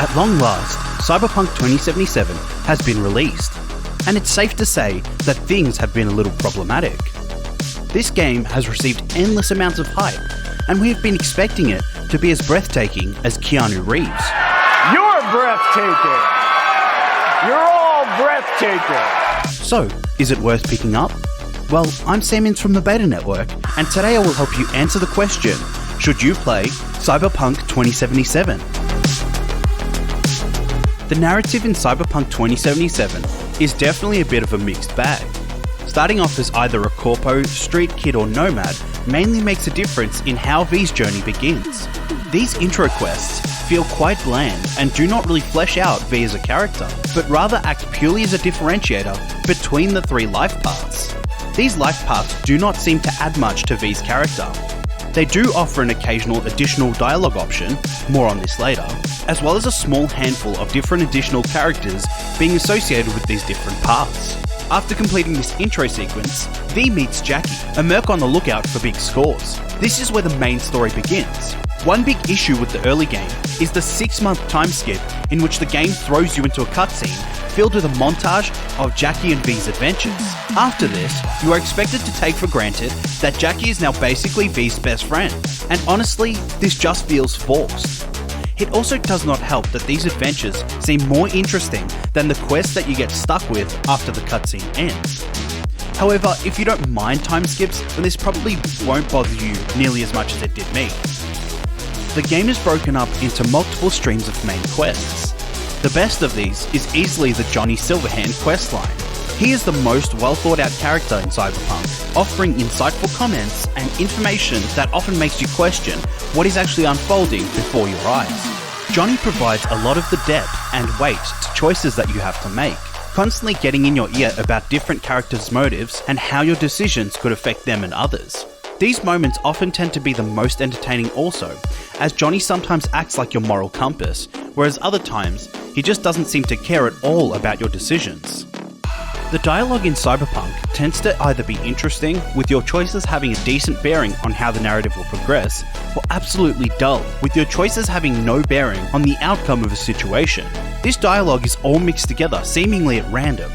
At long last, Cyberpunk 2077 has been released, and it's safe to say that things have been a little problematic. This game has received endless amounts of hype, and we have been expecting it to be as breathtaking as Keanu Reeves. You're breathtaking! You're all breathtaking! So, is it worth picking up? Well, I'm Sam Ince from the Beta Network, and today I will help you answer the question, should you play Cyberpunk 2077? The narrative in Cyberpunk 2077 is definitely a bit of a mixed bag. Starting off as either a corpo, street kid or nomad mainly makes a difference in how V's journey begins. These intro quests feel quite bland and do not really flesh out V as a character, but rather act purely as a differentiator between the three life paths. These life paths do not seem to add much to V's character. They do offer an occasional additional dialogue option, more on this later, as well as a small handful of different additional characters being associated with these different paths. After completing this intro sequence, V meets Jackie, a merc on the lookout for big scores. This is where the main story begins. One big issue with the early game is the 6-month time skip in which the game throws you into a cutscene filled with a montage of Jackie and V's adventures. After this, you are expected to take for granted that Jackie is now basically V's best friend, and honestly, this just feels forced. It also does not help that these adventures seem more interesting than the quests that you get stuck with after the cutscene ends. However, if you don't mind time skips, then this probably won't bother you nearly as much as it did me. The game is broken up into multiple streams of main quests. The best of these is easily the Johnny Silverhand questline. He is the most well thought out character in Cyberpunk, offering insightful comments and information that often makes you question what is actually unfolding before your eyes. Johnny provides a lot of the depth and weight to choices that you have to make, constantly getting in your ear about different characters' motives and how your decisions could affect them and others. These moments often tend to be the most entertaining also, as Johnny sometimes acts like your moral compass, whereas other times, he just doesn't seem to care at all about your decisions. The dialogue in Cyberpunk tends to either be interesting, with your choices having a decent bearing on how the narrative will progress, or absolutely dull, with your choices having no bearing on the outcome of a situation. This dialogue is all mixed together, seemingly at random,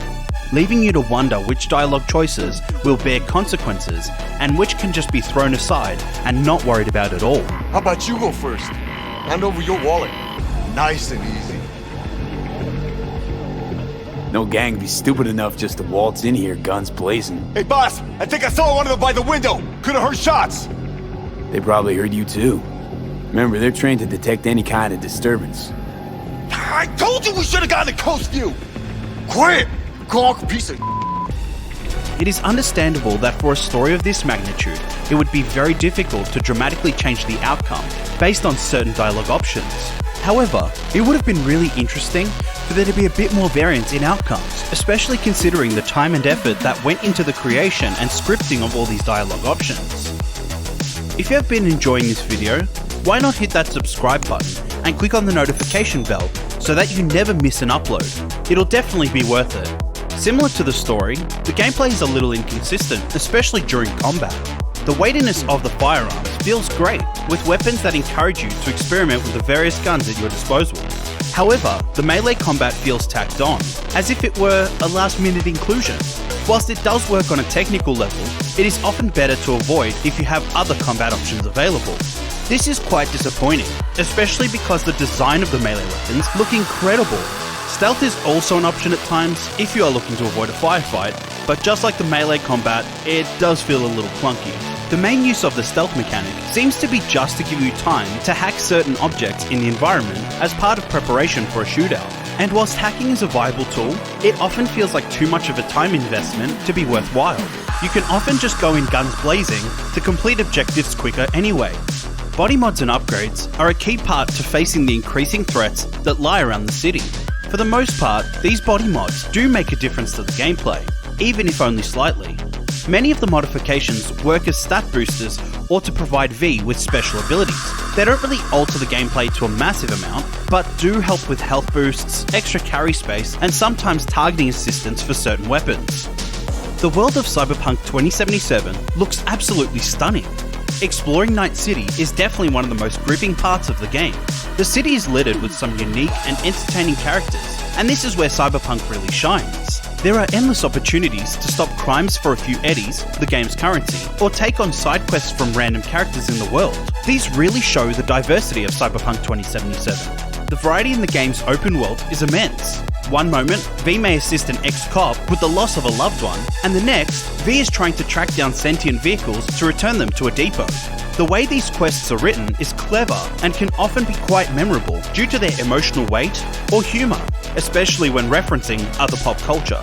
leaving you to wonder which dialogue choices will bear consequences and which can just be thrown aside and not worried about at all. How about you go first? Hand over your wallet. Nice and easy. No gang be stupid enough just to waltz in here, guns blazing. Hey boss, I think I saw one of them by the window. Could have heard shots. They probably heard you too. Remember, they're trained to detect any kind of disturbance. I told you we should have gotten a coast view. Quiet, gawk piece of. It is understandable that for a story of this magnitude, it would be very difficult to dramatically change the outcome based on certain dialogue options. However, it would have been really interesting for there to be a bit more variance in outcomes, especially considering the time and effort that went into the creation and scripting of all these dialogue options. If you have been enjoying this video, why not hit that subscribe button and click on the notification bell so that you never miss an upload. It'll definitely be worth it. Similar to the story, the gameplay is a little inconsistent, especially during combat. The weightiness of the firearms feels great, with weapons that encourage you to experiment with the various guns at your disposal. However, the melee combat feels tacked on, as if it were a last-minute inclusion. Whilst it does work on a technical level, it is often better to avoid if you have other combat options available. This is quite disappointing, especially because the design of the melee weapons look incredible. Stealth is also an option at times if you are looking to avoid a firefight, but just like the melee combat, it does feel a little clunky. The main use of the stealth mechanic seems to be just to give you time to hack certain objects in the environment as part of preparation for a shootout. And whilst hacking is a viable tool, it often feels like too much of a time investment to be worthwhile. You can often just go in guns blazing to complete objectives quicker anyway. Body mods and upgrades are a key part to facing the increasing threats that lie around the city. For the most part, these body mods do make a difference to the gameplay, even if only slightly. Many of the modifications work as stat boosters or to provide V with special abilities. They don't really alter the gameplay to a massive amount, but do help with health boosts, extra carry space, and sometimes targeting assistance for certain weapons. The world of Cyberpunk 2077 looks absolutely stunning. Exploring Night City is definitely one of the most gripping parts of the game. The city is littered with some unique and entertaining characters, and this is where Cyberpunk really shines. There are endless opportunities to stop crimes for a few eddies, the game's currency, or take on side quests from random characters in the world. These really show the diversity of Cyberpunk 2077. The variety in the game's open world is immense. One moment, V may assist an ex-cop with the loss of a loved one, and the next, V is trying to track down sentient vehicles to return them to a depot. The way these quests are written is clever and can often be quite memorable due to their emotional weight or humour, especially when referencing other pop culture.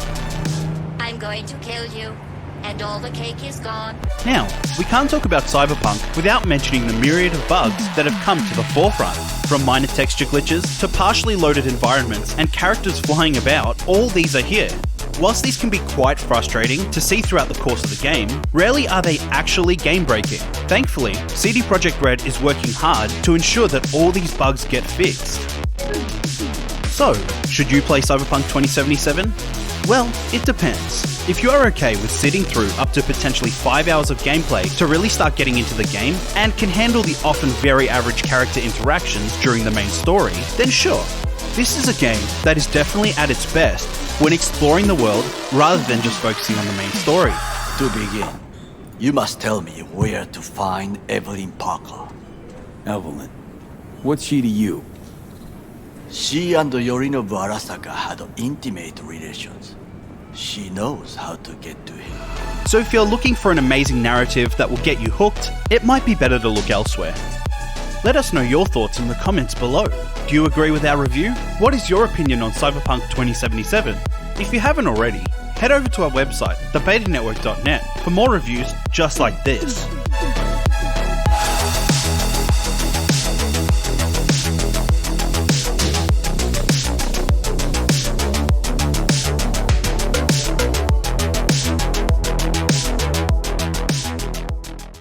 I'm going to kill you, and all the cake is gone. Now, we can't talk about Cyberpunk without mentioning the myriad of bugs that have come to the forefront. From minor texture glitches to partially loaded environments and characters flying about, all these are here. Whilst these can be quite frustrating to see throughout the course of the game, rarely are they actually game-breaking. Thankfully, CD Projekt Red is working hard to ensure that all these bugs get fixed. So, should you play Cyberpunk 2077? Well, it depends. If you are okay with sitting through up to potentially 5 hours of gameplay to really start getting into the game, and can handle the often very average character interactions during the main story, then sure. This is a game that is definitely at its best when exploring the world rather than just focusing on the main story. To begin, you must tell me where to find Evelyn Parker. Evelyn, what's she to you? She and Yorinobu Arasaka had intimate relations. She knows how to get to him. So if you're looking for an amazing narrative that will get you hooked, it might be better to look elsewhere. Let us know your thoughts in the comments below. Do you agree with our review? What is your opinion on Cyberpunk 2077? If you haven't already, head over to our website, thebetanetwork.net, for more reviews just like this.